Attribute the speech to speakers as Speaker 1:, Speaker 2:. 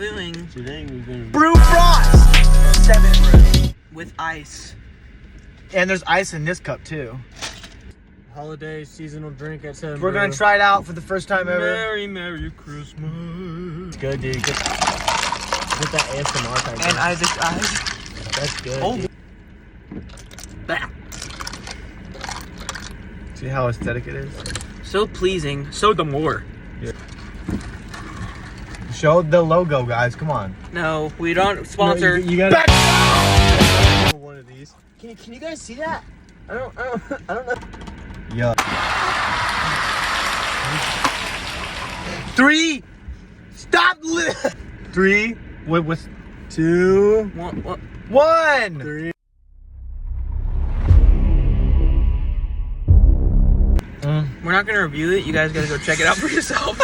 Speaker 1: Today we're gonna
Speaker 2: Brew Frost 7 brew
Speaker 3: with ice.
Speaker 2: and there's ice in this cup too.
Speaker 1: holiday seasonal drink at 7
Speaker 2: We're gonna try it out for the first time ever.
Speaker 1: Merry Christmas.
Speaker 2: It's good, dude. Get that ASMR type.
Speaker 3: And Isaac's eyes.
Speaker 2: That's good.
Speaker 3: Oh.
Speaker 2: Dude.
Speaker 3: Bah.
Speaker 2: See how aesthetic it is?
Speaker 3: So pleasing. So the more.
Speaker 2: Show the logo, guys. Come on.
Speaker 3: No, we don't sponsor.
Speaker 2: You gotta. One of these.
Speaker 1: Can you guys see that? I don't know.
Speaker 2: Yeah. 3. Stop. 3. What's 2?
Speaker 3: What?
Speaker 2: 1.
Speaker 1: 3.
Speaker 3: We're not gonna review it. You guys gotta go check it out for yourselves.